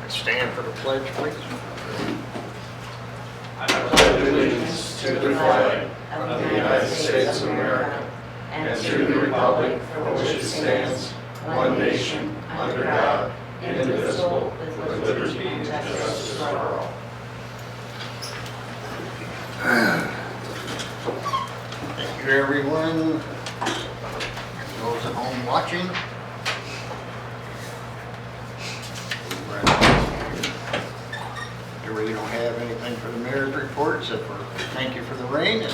Stand for the pledge, please. I pledge allegiance to the flag of the United States of America and to the republic for which it stands, one nation, under God, indivisible, with liberty and justice for all. Thank you, everyone. Those at home watching. We really don't have anything for the mayor's report except for thank you for the rain. And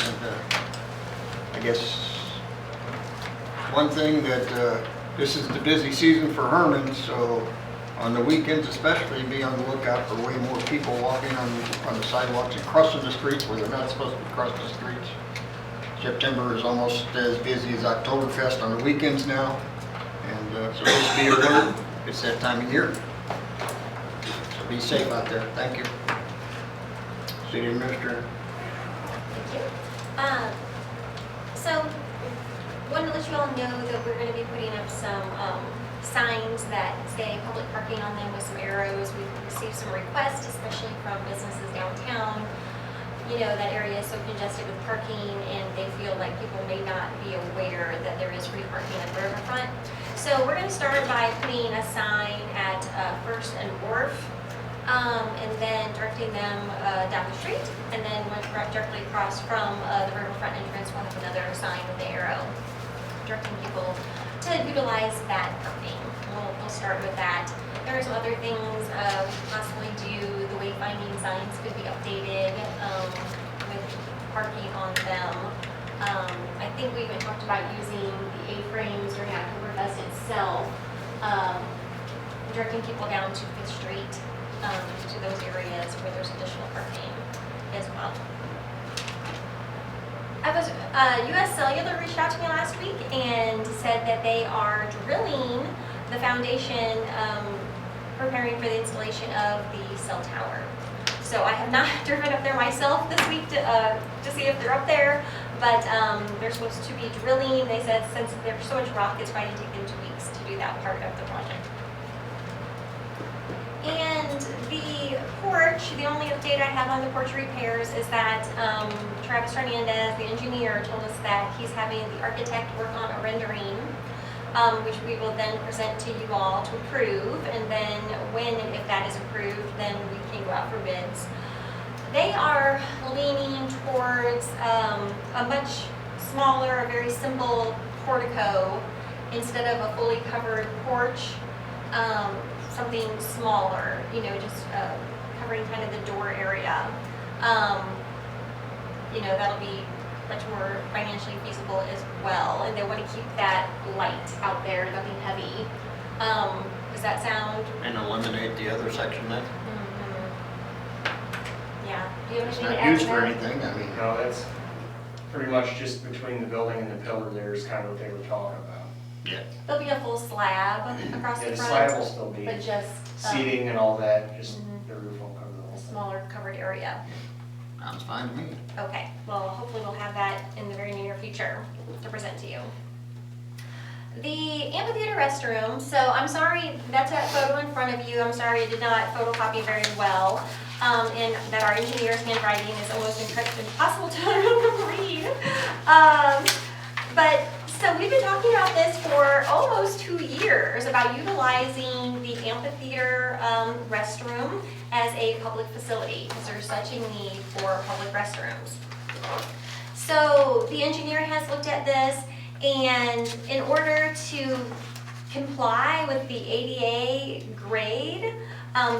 I guess one thing that this is the busy season for Herman, so on the weekends especially, be on the lookout for way more people walking on the sidewalks and crossing the streets where they're not supposed to be crossing the streets. September is almost as busy as Oktoberfest on the weekends now, and so just be alert. It's that time of year. So be safe out there. Thank you. City Administrator. Thank you. So, wanted to let you all know that we're going to be putting up some signs that say public parking on them with some arrows. We've received some requests, especially from businesses downtown. You know, that area is so congested with parking, and they feel like people may not be aware that there is free parking at the riverfront. So we're going to start by putting a sign at First and Wharf, and then directing them down the street, and then went directly across from the riverfront entrance. We'll have another sign with the arrow directing people to utilize that parking. We'll start with that. There are some other things we could possibly do. The wayfinding signs could be updated with parking on them. I think we even talked about using the A-frames during Oktoberfest itself, directing people down to 5th Street, to those areas where there's additional parking as well. US Cellular reached out to me last week and said that they are drilling the foundation, preparing for the installation of the cell tower. So I have not driven up there myself this week to see if they're up there, but they're supposed to be drilling. They said since there's so much rock, it's going to take them 2 weeks to do that part of the project. And the porch, the only update I have on the porch repairs is that Travis Hernandez, the engineer, told us that he's having the architect work on a rendering, which we will then present to you all to approve. And then when and if that is approved, then we can go out for bids. They are leaning towards a much smaller, very simple portico instead of a fully covered porch. Something smaller, you know, just covering kind of the door area. You know, that'll be much more financially feasible as well. And they want to keep that light out there, nothing heavy. Does that sound? And eliminate the other section then? Yeah. Do you have It's anything to not add used to for that? anything. I mean, No, that's pretty much just between the building and the pillar there's kind of what they were talking about. yeah. There'll be a full slab across Yeah, the the front. slab will still be But just seating and all that, just Mhm. the roof won't cover the whole a thing. smaller covered area. Sounds fine to me. Okay, well, hopefully we'll have that in the very near future to present to you. The amphitheater restroom, so I'm sorry, that's that photo in front of you. I'm sorry it did not photocopy very well. And that our engineer's handwriting is almost impossible to read. But so we've been talking about this for almost 2 years about utilizing the amphitheater restroom as a public facility because there's such a need for public restrooms. So the engineer has looked at this, and in order to comply with the ADA grade,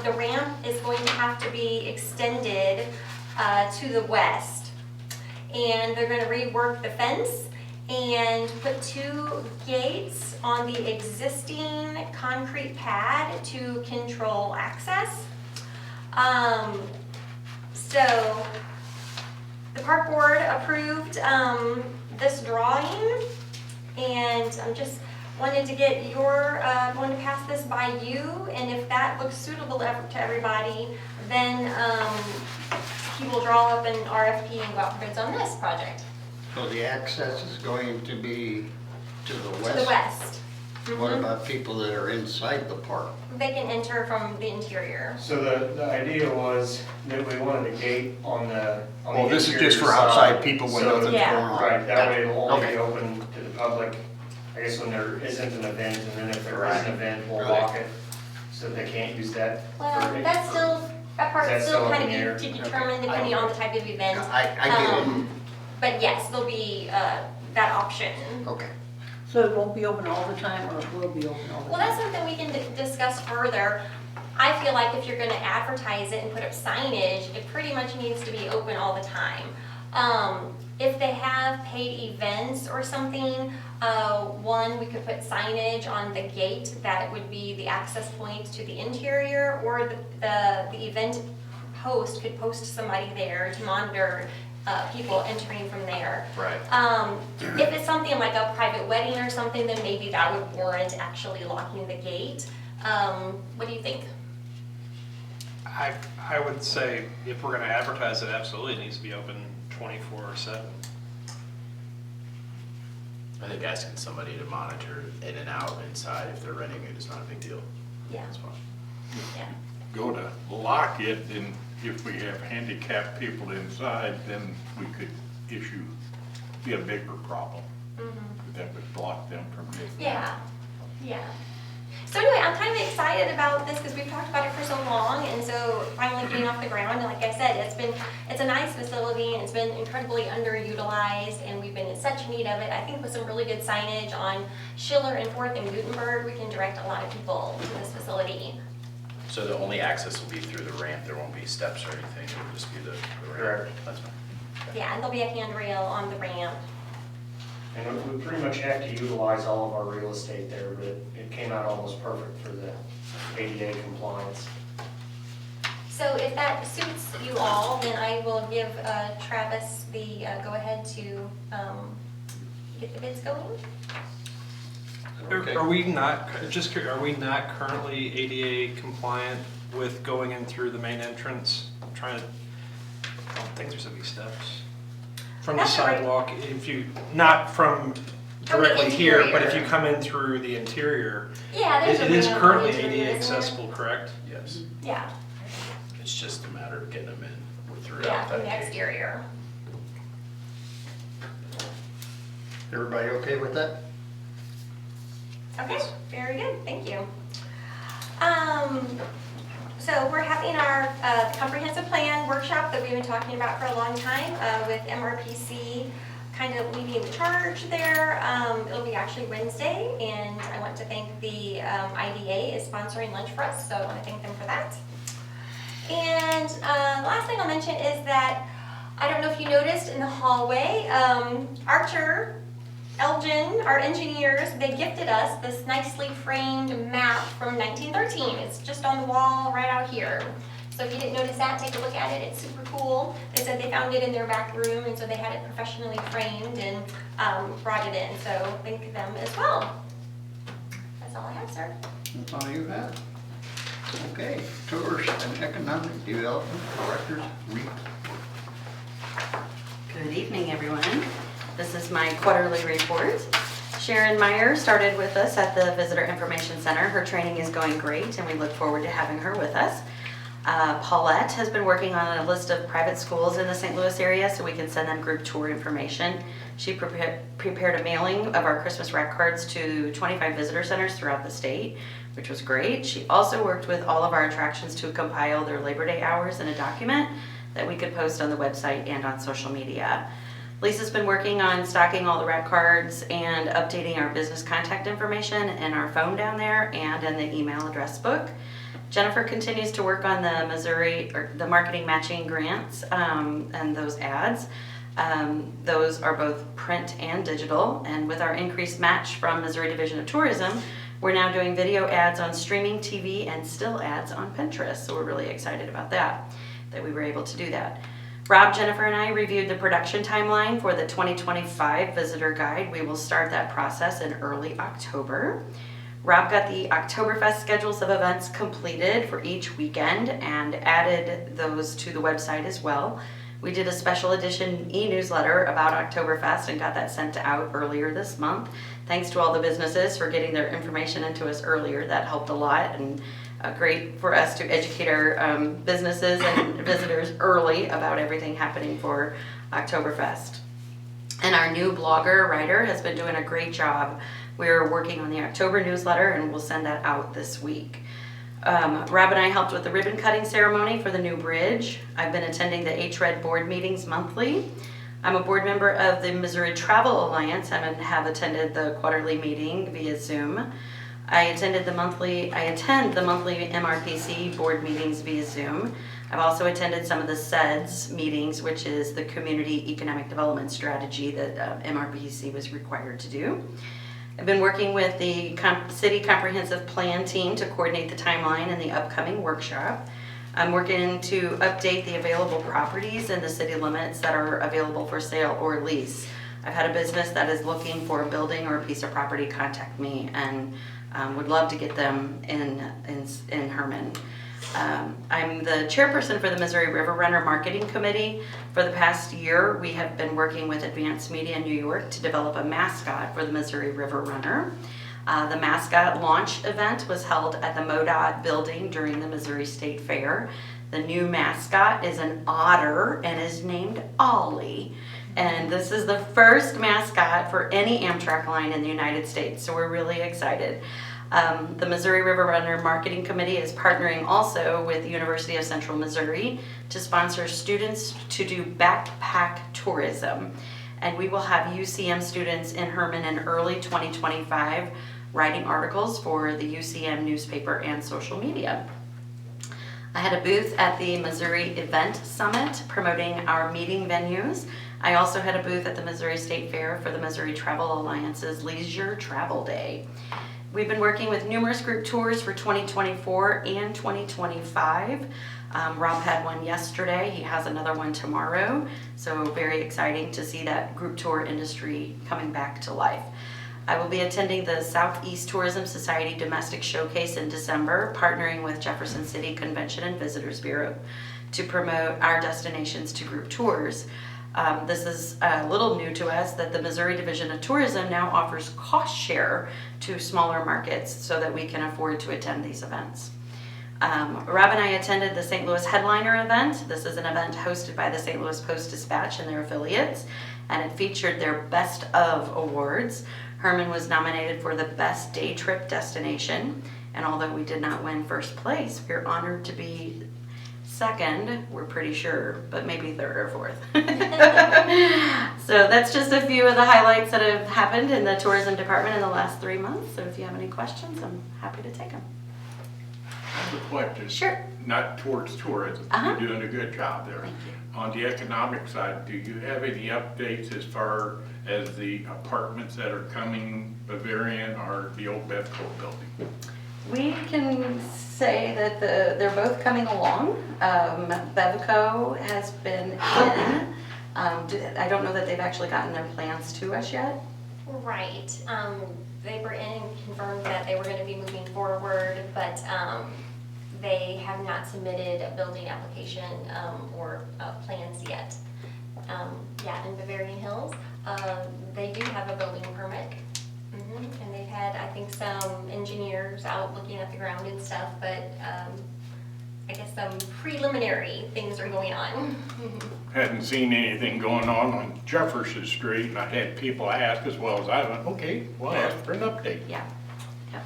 the ramp is going to have to be extended to the west. And they're going to rework the fence and put 2 gates on the existing concrete pad to control access. So the park board approved this drawing, and I'm just wanted to get your, wanted to pass this by you, and if that looks suitable to everybody, then he will draw up an RFP and go out for bids on this project. So the access is going to be to the west? To the west. What Mhm. about people that are inside the park? They can enter from the interior. So the idea was that we wanted a gate on the Oh, this is just for interior outside side. people when So- nothing's Yeah. going on? Right, that way it'll only Okay. be open to the public, I guess when there isn't an event, and then if there is Right. an event, we'll Right. lock it, so they can't use that. Well, for- that's still, that Is part's that still still kind in the air? of to determine depending on the type of event. I get it. But yes, there'll be, that option. Okay. So it won't be open all the time, or it will be open all the time? Well, that's something we can discuss further. I feel like if you're gonna advertise it and put up signage, it pretty much needs to be open all the time. If they have paid events or something, one, we could put signage on the gate that would be the access point to the interior, or the event host could post somebody there to monitor people entering from there. Right. If it's something like a private wedding or something, then maybe that would warrant actually locking the gate. What do you think? I would say if we're gonna advertise it, absolutely it needs to be open 24/7. I think asking somebody to monitor in and out inside if they're renting it is not a big deal. Yeah, That's fine. yeah. Go to lock it, and if we have handicapped people inside, then we could be a bigger problem. That would block them from getting. Yeah, yeah. So anyway, I'm kind of excited about this because we've talked about it for so long, and so finally getting off the ground. And like I said, it's a nice facility, and it's been incredibly underutilized, and we've been in such need of it. I think with some really good signage on Schiller and 4th and Gutenberg, we can direct a lot of people to this facility. So the only access will be through the ramp, there won't be steps or anything, it will just be the ramp? Correct. That's fine. Yeah, and there'll be a handrail on the ramp. And we pretty much have to utilize all of our real estate there, but it came out almost perfect for the ADA compliance. So if that suits you all, then I will give Travis the go-ahead to get the bids going. Okay. Are we not, just curious, are we not currently ADA compliant with going in through the main entrance? I'm trying to, I don't think there's any steps. From the That's right. sidewalk, if you, not from From the directly here, but if you interior. come in through the interior, Yeah, there's a it is ramp currently on the interior, ADA isn't there? accessible, correct? Yes, Yeah, it's just a matter of getting them in throughout yeah, from that the gate. exterior. Everybody okay with that? Okay, very good, thank you. So we're having our comprehensive plan workshop that we've been talking about for a long time with MRPC kind of leading the charge there. It'll be actually Wednesday, and I want to thank the IDA is sponsoring lunch for us, so I want to thank them for that. And last thing I'll mention is that, I don't know if you noticed in the hallway, Archer, Elgin, our engineers, they gifted us this nicely framed map from 1913. It's just on the wall right out here. So if you didn't notice that, take a look at it. It's super cool. They said they found it in their back room, and so they had it professionally framed and brought it in. So thank them as well. That's all I have, sir. That's all you have? Okay, Tourist and Economic Development Director's report. Good evening, everyone. This is my quarterly report. Sharon Meyer started with us at the Visitor Information Center. Her training is going great, and we look forward to having her with us. Paulette has been working on a list of private schools in the St. Louis area so we can send them group tour information. She prepared a mailing of our Christmas wrap cards to 25 visitor centers throughout the state, which was great. She also worked with all of our attractions to compile their Labor Day hours in a document that we could post on the website and on social media. Lisa's been working on stocking all the wrap cards and updating our business contact information in our phone down there and in the email address book. Jennifer continues to work on the marketing matching grants and those ads. Those are both print and digital, and with our increased match from Missouri Division of Tourism, we're now doing video ads on streaming TV and still ads on Pinterest, so we're really excited about that we were able to do that. Rob, Jennifer, and I reviewed the production timeline for the 2025 Visitor Guide. We will start that process in early October. Rob got the Oktoberfest schedules of events completed for each weekend and added those to the website as well. We did a special edition e-newsletter about Oktoberfest and got that sent out earlier this month. thanks to all the businesses for getting their information into us earlier. That helped a lot, and great for us to educate our businesses and visitors early about everything happening for Oktoberfest. And our new blogger, writer, has been doing a great job. We're working on the October newsletter, and we'll send that out this week. Rob and I helped with the ribbon cutting ceremony for the new bridge. I've been attending the HRED board meetings monthly. I'm a board member of the Missouri Travel Alliance and have attended the quarterly meeting via Zoom. I attend the monthly MRPC board meetings via Zoom. I've also attended some of the CEDS meetings, which is the Community Economic Development Strategy that MRPC was required to do. I've been working with the City Comprehensive Plan team to coordinate the timeline and the upcoming workshop. I'm working to update the available properties in the city limits that are available for sale or lease. I've had a business that is looking for a building or a piece of property contact me, and would love to get them in Herman. I'm the chairperson for the Missouri River Runner Marketing Committee. For the past year, we have been working with Advanced Media New York to develop a mascot for the Missouri River Runner. The mascot launch event was held at the MoDOT building during the Missouri State Fair. The new mascot is an otter and is named Ollie. And this is the first mascot for any Amtrak line in the United States, so we're really excited. The Missouri River Runner Marketing Committee is partnering also with the University of Central Missouri to sponsor students to do backpack tourism. And we will have UCM students in Herman in early 2025 writing articles for the UCM newspaper and social media. I had a booth at the Missouri Event Summit promoting our meeting venues. I also had a booth at the Missouri State Fair for the Missouri Travel Alliance's Leisure Travel Day. We've been working with numerous group tours for 2024 and 2025. Rob had one yesterday. He has another one tomorrow. So very exciting to see that group tour industry coming back to life. I will be attending the Southeast Tourism Society Domestic Showcase in December, partnering with Jefferson City Convention and Visitors Bureau to promote our destinations to group tours. This is a little new to us that the Missouri Division of Tourism now offers cost share to smaller markets so that we can afford to attend these events. Rob and I attended the St. Louis Headliner event. This is an event hosted by the St. Louis Post-Dispatch and their affiliates, and it featured their Best of awards. Herman was nominated for the Best Day Trip Destination, and although we did not win first place, we're honored to be second, we're pretty sure, but maybe third or fourth. So that's just a few of the highlights that have happened in the tourism department in the last 3 months. So if you have any questions, I'm happy to take them. I have a question. Sure. Not towards tourism. Uh-huh. You're doing a good job there. Thank you. On the economic side, do you have any updates as far as the apartments that are coming, Bavarian or the old Bevco building? We can say that they're both coming along. Bevco has been in. I don't know that they've actually gotten their plans to us yet. Right. They were in and confirmed that they were going to be moving forward, but they have not submitted a building application or plans yet. Yeah, in Bavarian Hills, they do have a building permit. And they've had, I think, some engineers out looking at the ground and stuff, but I guess some preliminary things are going on. Hadn't seen anything going on Jefferson Street, and I had people ask as well as I went, okay, well, ask for an update. Yeah. Yep.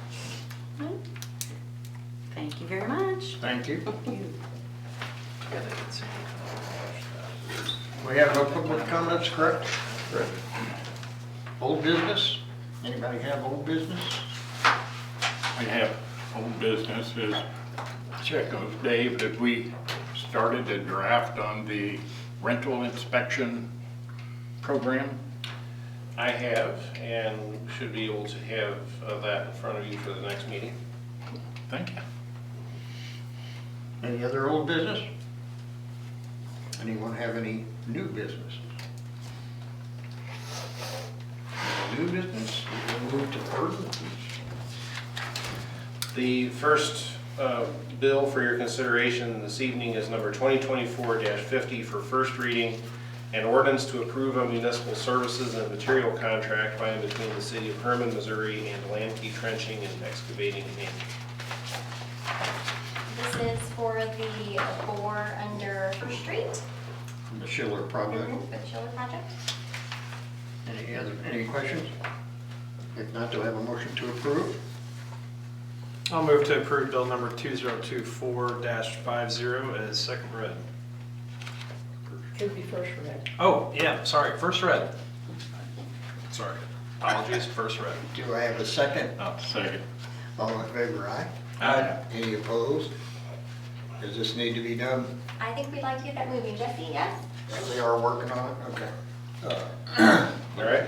Thank you very much. Thank you. Yeah, they did say. We have no public comments, correct? Correct. Old business? Anybody have old business? I have old businesses. Check those, Dave, that we started a draft on the rental inspection program. I have, and should be able to have that in front of you for the next meeting. Thank you. Any other old business? Anyone have any new business? New business? We'll move to third. The first bill for your consideration this evening is number 2024-50 for first reading. An ordinance to approve a municipal services and material contract by and between the city of Herman, Missouri and Lamke Trenching and Excavating, Inc. This is for the bore under First Street, The Schiller project. for the Schiller project. Any questions? If not, do I have a motion to approve? I'll move to approve bill number 2024-50 as second read. Should be first read. Oh, yeah, sorry, first read. Sorry, apologies, first read. Do I have a second? Second. All in favor, aye? Aye. Any opposed? Does this need to be done? I think we'd like to get that moving. Jesse, yes? They are working on it, okay. All right.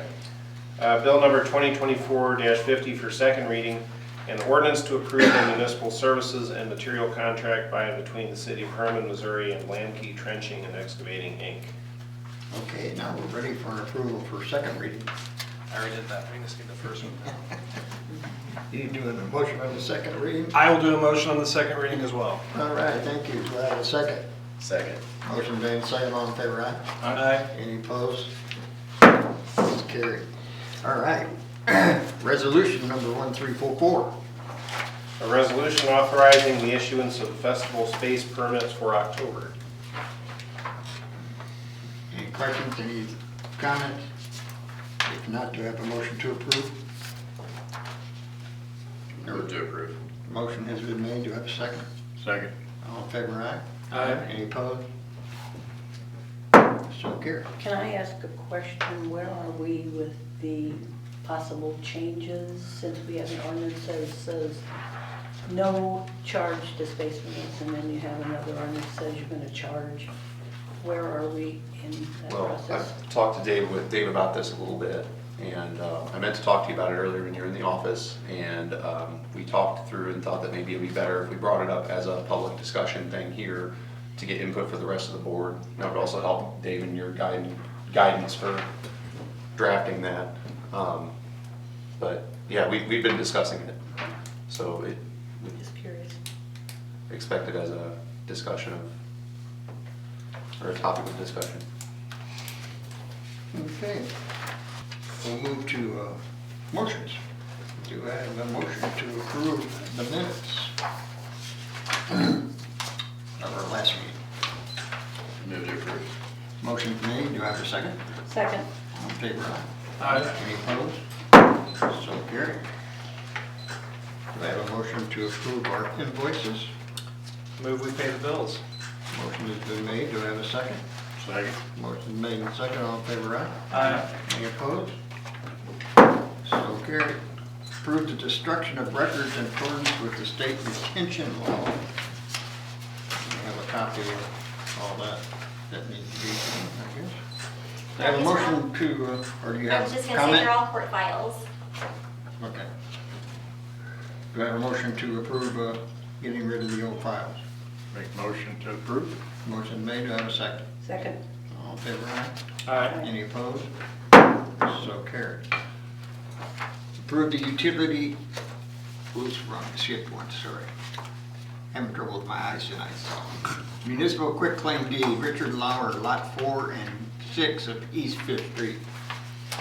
Bill number 2024-50 for second reading. An ordinance to approve a municipal services and material contract by and between the city of Herman, Missouri and Lamke Trenching and Excavating, Inc. Okay, now we're ready for an approval for second reading. I already did that, we just need the first one now. You doing a motion on the second reading? I will do a motion on the second reading as well. All right, thank you. Do I have a second? Second. Motion made, second, all in favor, aye? Aye. Any opposed? It's carried. All right. Resolution number 1344. A resolution authorizing the issuance of festival space permits for October. Any questions, any comments? If not, do I have a motion to approve? Move to approve. Motion has been made, do I have a second? Second. All in favor, aye? Aye. Any opposed? So carried. Can I ask a question? Where are we with the possible changes, since we have an ordinance that says no charge to space permits, and then you have another ordinance that says you're gonna charge? Where are we in that Well, process? I've talked to Dave about this a little bit, and I meant to talk to you about it earlier when you were in the office, and we talked through and thought that maybe it'd be better if we brought it up as a public discussion thing here to get input for the rest of the board. And that would also help Dave in your guidance for drafting that. But yeah, we've been discussing it, so we Just curious. expect it as a discussion or a topic of discussion. Okay. We'll move to motions. Do I have a motion to approve the minutes of our last meeting? Move to approve. Motion made, do I have a second? Second. All in favor, aye? Aye. Any opposed? So carried. Do I have a motion to approve our invoices? Move we pay the bills. Motion has been made, do I have a second? Second. Motion made and second, all in favor, aye? Aye. Any opposed? So carried. Approve the destruction of records in accordance with the state retention law. I have a copy of all that needs to be done, I guess. I have a motion to, or do you I have was just a gonna say comment? they're all court files. Okay. Do I have a motion to approve getting rid of the old files? Make motion to approve. Motion made, do I have a second? Second. All in favor, aye? Aye. Any opposed? So carried. Approve the utility, oops, wrong, skipped one, sorry. Having trouble with my eyes tonight. Municipal quitclaim deed, Richard Lauer, lot 4 and 6 of East Fifth Street.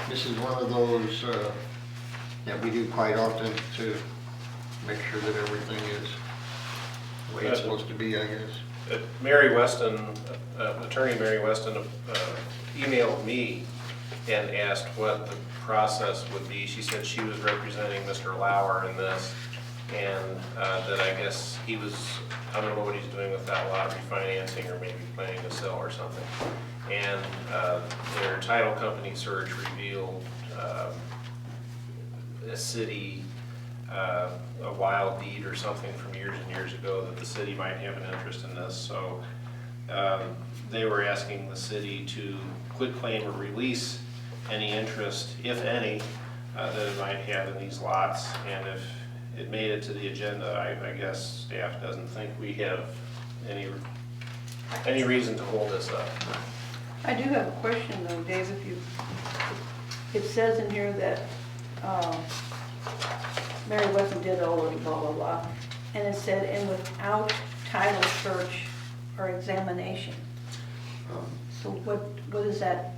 This is one of those that we do quite often to make sure that everything is the way it's supposed to be, I guess. Mary Weston, Attorney Mary Weston emailed me and asked what the process would be. She said she was representing Mr. Lauer in this, and that I guess he was, I don't know what he's doing with that lot, refinancing or maybe planning to sell or something. And their title company search revealed a city, a wild deed or something from years and years ago that the city might have an interest in this. So they were asking the city to quitclaim or release any interest, if any, that it might have in these lots. And if it made it to the agenda, I guess staff doesn't think we have any reason to hold this up. I do have a question though, Dave, it says in here that Mary Weston did all of blah, blah, blah, and it said, and without title search or examination. So what is that?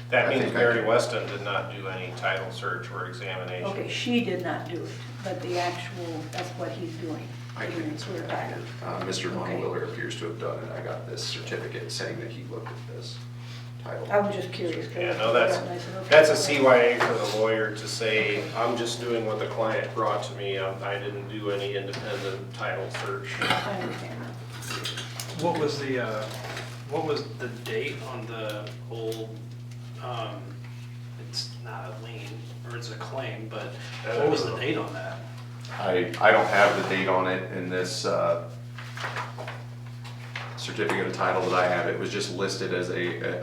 That I means think I Mary can- Weston did not do any title search or examination. Okay, she did not do it, but the actual, that's what he's doing. I giving can it to answer her that. title. Mr. Okay. Monwiller appears to have done it. I got this certificate saying that he looked at this title. I was just curious. 'cause Yeah, I no, that's, forgot and I said, okay. that's a CYA for the lawyer to say, I'm just doing what the client brought to me. I didn't do any independent title search. I understand that. What was the date on the old, it's not a lien, or it's a claim, but what was the date on that? I don't have the date on it in this certificate of title that I have. It was just listed as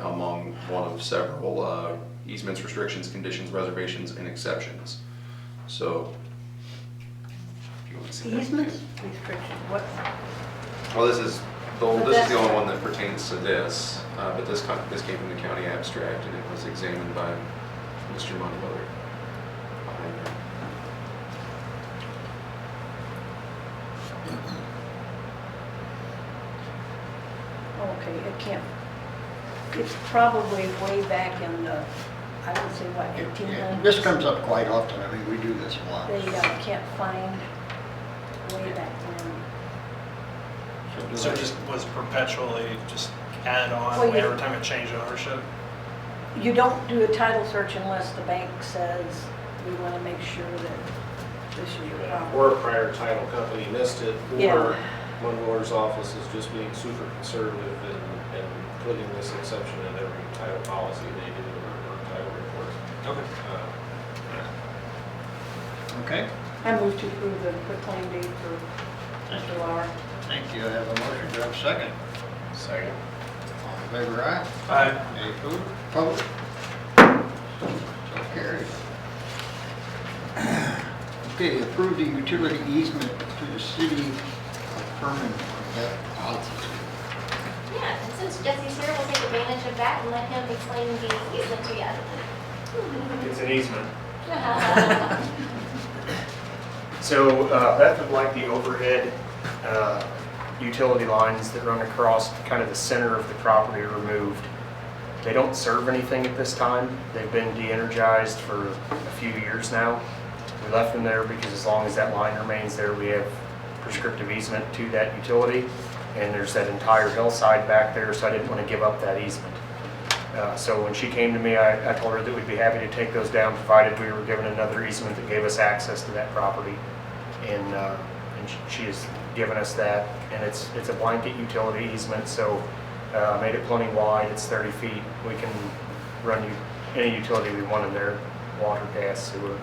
among one of several easements, restrictions, conditions, reservations, and exceptions. So, if you want to see that. Easements, restrictions, what? Well, this is But the that's- only one that pertains to this, but this came from the county abstract and it was examined by Mr. Monwiller. Okay, it can't, it's probably way back in the, I would say, what, 1800s? This comes up quite often, I mean, we do this a lot. They can't find way back when. do So I- it just was perpetually just added on Well, you- every time it changed ownership? You don't do a title search unless the bank says, we want to make sure that this is your property. Or a prior title company missed it, Yeah. or Monwiller's office is just being super conservative and putting this exception in every title policy they do or title report. Okay. Okay, I move to approve the quitclaim deed for Mr. Lauer. thank you. I have a motion. Do I have a second? Second. All in favor, aye? Aye. Any opposed? So carried. Okay, approve the utility easement to the city of Herman. Yeah, and since Jesse's here, we'll take advantage of that and let him explain the easement to you. It's an easement. So Beth would like the overhead utility lines that run across kind of the center of the property removed. They don't serve anything at this time. They've been de-energized for a few years now. We left them there because as long as that line remains there, we have prescriptive easement to that utility. And there's that entire hillside back there, so I didn't want to give up that easement. So when she came to me, I told her that we'd be happy to take those down, provided we were given another easement that gave us access to that property. And she has given us that, and it's a blanket utility easement, so made it plenty wide. It's 30 feet. We can run any utility we want in there, water, gas, sewer,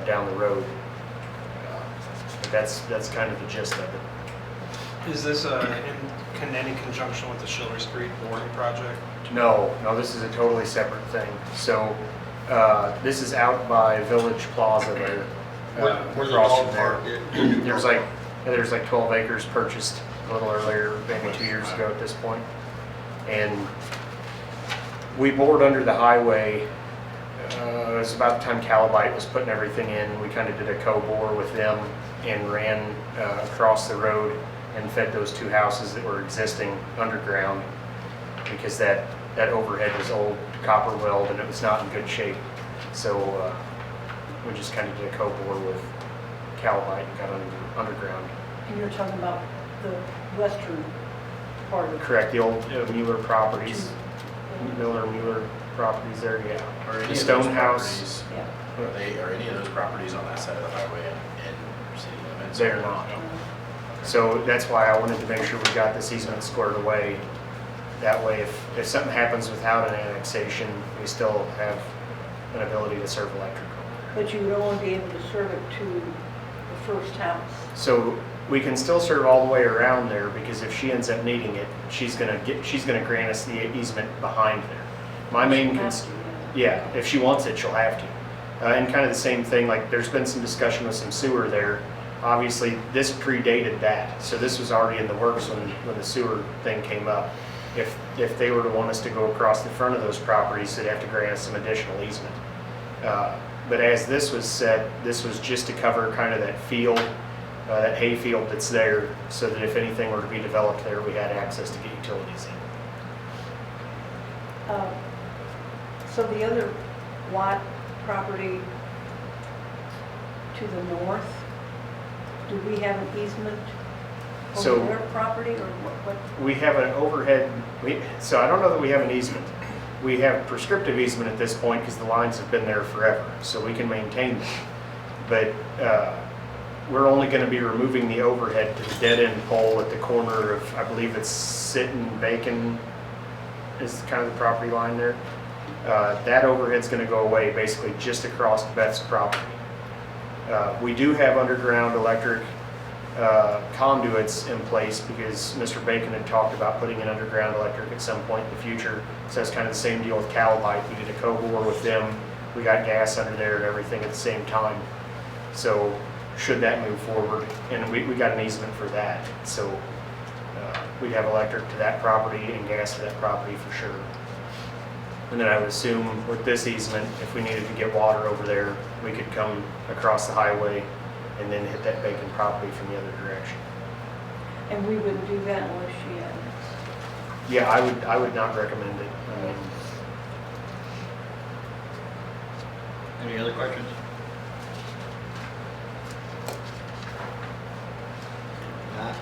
down the road. But that's kind of the gist of it. Is this in any conjunction with the Schiller Street boarding project? No, this is a totally separate thing. So this is out by Village Plaza there. Where's the across dog from there. park? There's like 12 acres purchased a little earlier, maybe 2 years ago at this point. And we bored under the highway. It was about the time Calabite was putting everything in. We kind of did a co-bore with them and ran across the road and fed those two houses that were existing underground because that overhead was old copper weld and it was not in good shape. So we just kind of did a co-bore with Calabite and got underground. And you're talking about the western part of. Correct, the old Mueller properties, Mueller properties there, yeah. Are any The of stone those house. properties, are any of those properties on that side of the highway in city limits? They're not. So that's why I wanted to make sure we got this easement squared away. That way, if something happens without an annexation, we still have an ability to serve electrical. But you would only be able to serve it to the first house. So we can still serve all the way around there because if she ends up needing it, she's gonna grant us the easement behind there. My main concern. Yeah, if she wants it, she'll have to. And kind of the same thing, like there's been some discussion with some sewer there. Obviously, this predated that, so this was already in the works when the sewer thing came up. If they were to want us to go across the front of those properties, they'd have to grant us some additional easement. But as this was said, this was just to cover kind of that field, that hay field that's there, so that if anything were to be developed there, we had access to get utilities in. So the other Watt property to the north, do we have an easement So- over their property or what? We have an overhead, so I don't know that we have an easement. We have prescriptive easement at this point because the lines have been there forever, so we can maintain them. But we're only going to be removing the overhead to the dead end pole at the corner of, I believe it's Sitton Bacon is kind of the property line there. That overhead's going to go away basically just across Beth's property. We do have underground electric conduits in place because Mr. Bacon had talked about putting in underground electric at some point in the future. So that's kind of the same deal with Calabite. We did a co-bore with them. We got gas under there and everything at the same time. So should that move forward, and we got an easement for that. So we'd have electric to that property and gas to that property for sure. And then I would assume with this easement, if we needed to get water over there, we could come across the highway and then hit that Bacon property from the other direction. And we wouldn't do that unless she had it. Yeah, I would not recommend it. I mean, Any other questions? Not?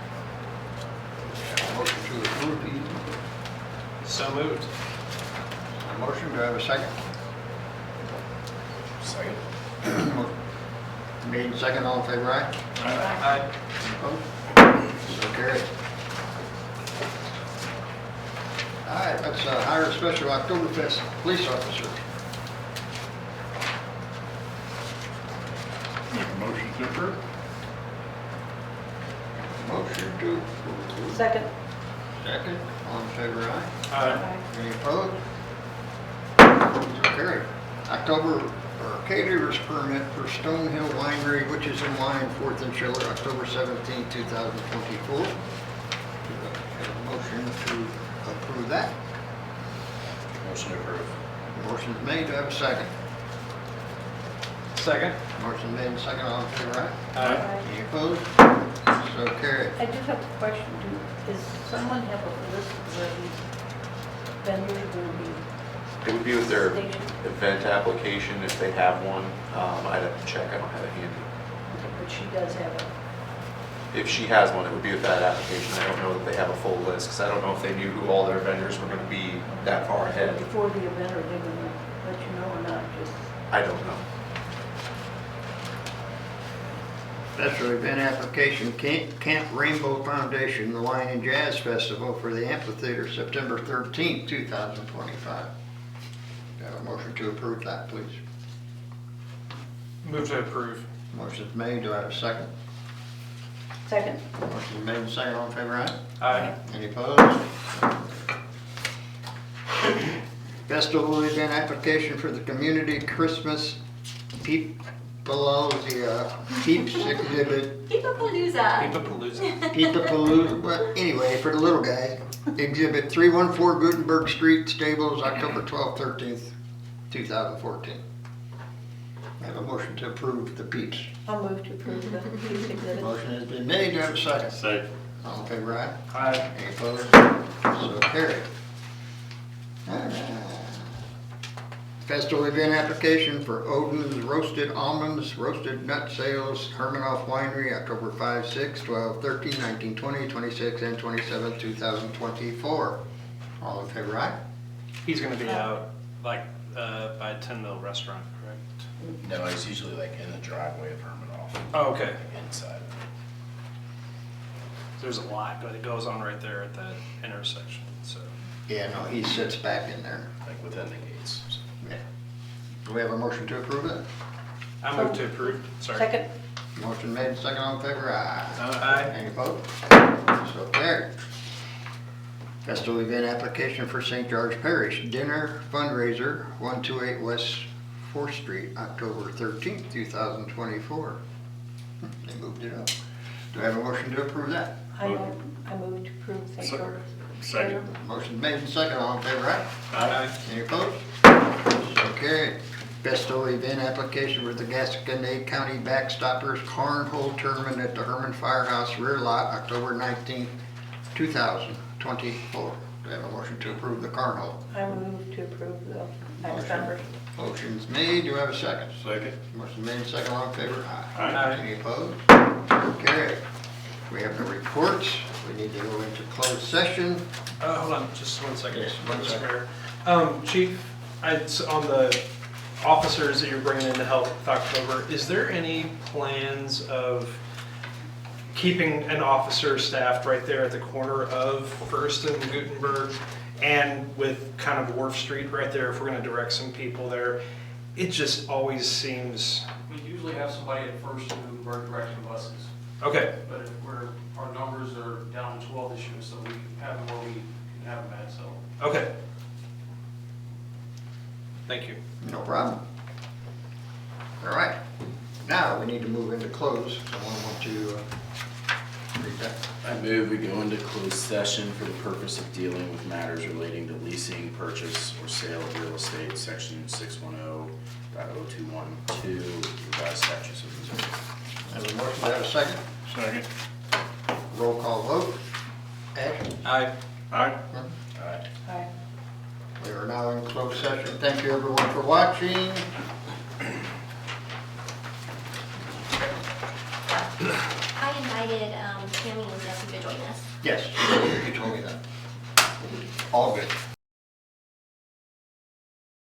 Motion to approve the easement. So moved. A motion, do I have a second? Second. Made and second, all in favor, aye? Aye. Opposed? So carried. All right, let's hire a special Oktoberfest police officer. Make a motion to approve. Motion to approve. Second. Second, all in favor, aye? Aye. Any opposed? So carried. October caterers permit for Stonehill Winery, which is in line 4th and Schiller, October 17, 2024. Do I have a motion to approve that? Motion to approve. Motion's made, do I have a second? Second. Motion made and second, all in favor, aye? Aye. Any opposed? So carried. I just have a question. Does someone have a list of where these vendors will be It would be with their stationed? event application if they have one. I'd have to check, I don't have it handy. But she does have it. If she has one, it would be with that application. I don't know that they have a full list, because I don't know if they knew who all their vendors were gonna be that far ahead. Before the event, are they going to let you know or not? Just I don't know. Special event application, Camp Rainbow Foundation, the Wine and Jazz Festival for the amphitheater, September 13th, 2025. Do I have a motion to approve that, please? Move to approve. Motion's made, do I have a second? second. Motion's made and second, all in favor, aye? Aye. Any opposed? Festival event application for the community Christmas Peepalooza, Peeps exhibit, Peepapalooza. Peepapalooza. Peepapalooza, but anyway, for the little guy, exhibit 314 Gutenberg Street, Stables, October 12th, 13th, 2014. I have a motion to approve the Peeps. I'll move to approve the peace exhibit. Motion has been made, do I have a second? Second. All in favor, aye? Aye. Any opposed? So carried. Festival event application for Odin's Roasted Almonds, Roasted Nut Sales, Hermanoff Winery, October 5, 6, 12, 13, 19, 20, 26, and 27, 2024. All in favor, aye? He's gonna be out like by 10 Mill Restaurant, correct? No, it's usually like in the driveway of Hermanoff, Oh, okay. inside. There's a lot, but it goes on right there at that intersection, so. Yeah, no, he sits back in there. Like within the gates. Yeah. Do we have a motion to approve it? I move to approve, sorry. Second. Motion made, second, all in favor, aye? Aye. Any opposed? So carried. Festival event application for St. George Parish, dinner fundraiser, 128 West 4th Street, October 13th, 2024. They moved it up. Do I have a motion to approve that? I move to approve St. George. Second. Motion made and second, all in favor, aye? Aye. Any opposed? So carried. Festival event application for the Gasconade County Backstoppers Cornhole Tournament at the Herman Firehouse rear lot, October 19th, 2024. Do I have a motion to approve the Carnival? I move to approve the tax Motion. numbers. Motion's made, do I have a second? Second. Motion made, second, all in favor? Aye. Any opposed? Okay. We have the reports. We need to go into closed session. Hold on, just 1 second. Yes, one Mr. second. Mayor. Chief, on the officers that you're bringing in to help with October, is there any plans of keeping an officer staffed right there at the corner of First and Gutenberg and with kind of Wharf Street right there, if we're gonna direct some people there? It just always seems, We usually have somebody at First and Gutenberg directing buses, okay, but if our numbers are down to 12 this year, so we can have them where we can have them at, so. okay. Thank you. No problem. All right. Now, we need to move into close. Someone want to read that? I move we go into closed session for the purpose of dealing with matters relating to leasing, purchase, or sale of real estate, section 610.0212, revised statutes of Missouri. I have a motion, do I have a second? Second. Roll call vote. Ash? Aye. Aye. Aye. Aye. We are now in closed session. Thank you everyone for watching. I invited Tammy and Jesse to join us. Yes, you told me that. All good.